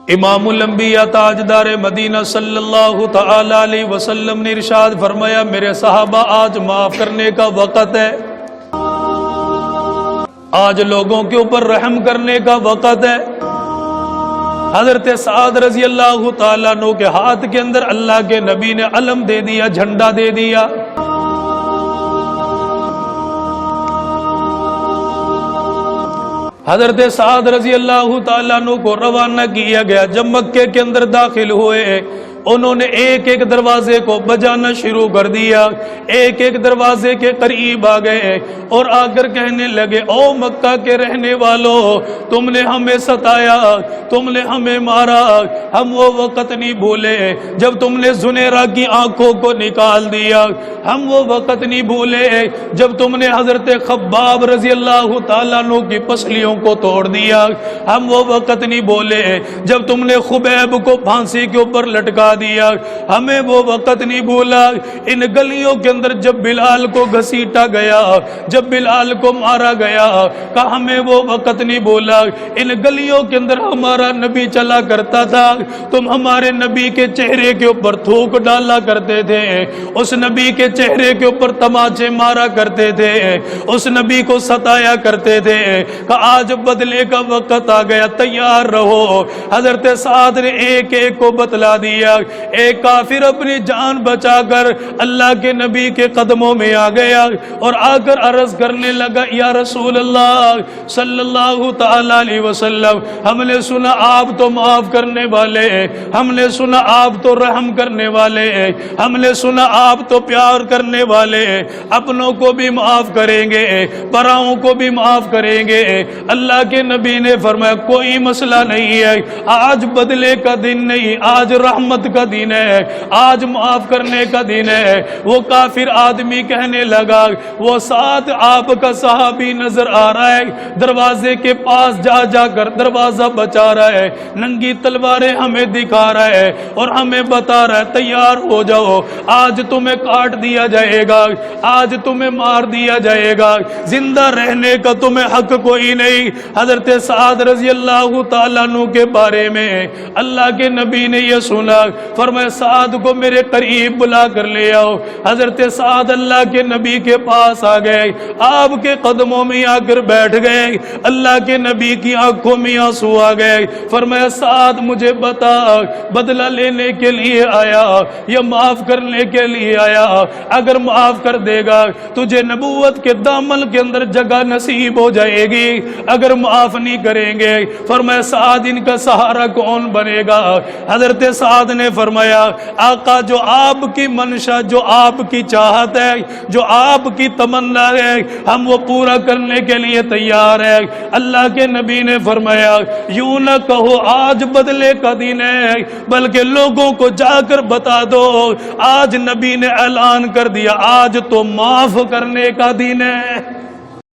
امام الانبیاء تاجدار مدینہ صلی اللہ تعالی علیہ وسلم نے ارشاد فرمایا، میرے صحابہ آج معاف کرنے کا وقت ہے، آج لوگوں کے اوپر رحم کرنے کا وقت ہے۔ حضرت سعد رضی اللہ تعالیٰ عنہ کے ہاتھ کے اندر اللہ کے نبی نے علم دے دیا، جھنڈا دے دیا۔ حضرت سعد رضی اللہ تعالیٰ عنہ کو روانہ کیا گیا۔ جب مکے کے اندر داخل ہوئے، انہوں نے ایک ایک دروازے کو بجانا شروع کر دیا، ایک ایک دروازے کے قریب آ گئے اور آ کر کہنے لگے، او مکہ کے رہنے والوں، تم نے ہمیں ستایا، تم نے ہمیں مارا، ہم وہ وقت نہیں بھولے جب تم نے زنیرہ کی آنکھوں کو نکال دیا، ہم وہ وقت نہیں بھولے جب تم نے حضرت خباب رضی اللہ تعالیٰ عنہ کی پسلیوں کو توڑ دیا، ہم وہ وقت نہیں بھولے جب تم نے خبیب کو پھانسی کے اوپر لٹکا دیا، ہمیں وہ وقت نہیں بھولا۔ ان گلیوں کے اندر جب بلال کو گھسیٹا گیا، جب بلال کو مارا گیا، کہ ہمیں وہ وقت نہیں بھولا۔ ان گلیوں کے اندر ہمارا نبی چلا کرتا تھا، تم ہمارے نبی کے چہرے کے اوپر تھوک ڈالا کرتے تھے، اس نبی کے چہرے کے اوپر تماچے مارا کرتے تھے، اس نبی کو ستایا کرتے تھے، کہ آج بدلے کا وقت آ گیا، تیار رہو۔ حضرت سعد نے ایک ایک کو بتلا دیا۔ ایک کافر اپنی جان بچا کر اللہ کے نبی کے قدموں میں آ گیا اور آ کر عرض کرنے لگا، یا رسول اللہ صلی اللہ تعالی علیہ وسلم، ہم نے سنا آپ تو معاف کرنے والے ہیں، ہم نے سنا آپ تو رحم کرنے والے ہیں، ہم نے سنا آپ تو پیار کرنے والے ہیں، اپنوں کو بھی معاف کریں گے، پراؤں کو بھی معاف کریں گے۔ اللہ کے نبی نے فرمایا، کوئی مسئلہ نہیں ہے، آج بدلے کا دن نہیں، آج رحمت کا دن ہے، آج معاف کرنے کا دن ہے۔ وہ کافر آدمی کہنے لگا، وہ ساتھ آپ کا صحابی نظر آ رہا ہے، دروازے کے پاس جا جا کر دروازہ بچا رہا ہے، ننگی تلواریں ہمیں دکھا رہا ہے اور ہمیں بتا رہا ہے، تیار ہو جاؤ، آج تمہیں کاٹ دیا جائے گا، آج تمہیں مار دیا جائے گا، زندہ رہنے کا تمہیں حق کوئی نہیں۔ حضرت سعد رضی اللہ تعالیٰ عنہ کے بارے میں اللہ کے نبی نے یہ سنا، فرمایا سعد کو میرے قریب بلا کر لے آؤ۔ حضرت سعد اللہ کے نبی کے پاس آ گئے، آپ کے قدموں میں آ کر بیٹھ گئے، اللہ کے نبی کی آنکھوں میں آنسو آ گئے۔ فرمایا سعد مجھے بتا، بدلہ لینے کے لیے آیا یا معاف کرنے کے لیے آیا؟ اگر معاف کر دے گا تجھے نبوت کے دامن کے اندر جگہ نصیب ہو جائے گی، اگر معاف نہیں کریں گے فرمایا سعد ان کا سہارا کون بنے گا؟ حضرت سعد نے فرمایا، آقا جو آپ کی منشا، جو آپ کی چاہت ہے، جو آپ کی تمنا ہے، ہم وہ پورا کرنے کے لیے تیار ہے۔ اللہ کے نبی نے فرمایا، یوں نہ کہو آج بدلے کا دن ہے، بلکہ لوگوں کو جا کر بتا دو، آج نبی نے اعلان کر دیا، آج تو معاف کرنے کا دن ہے۔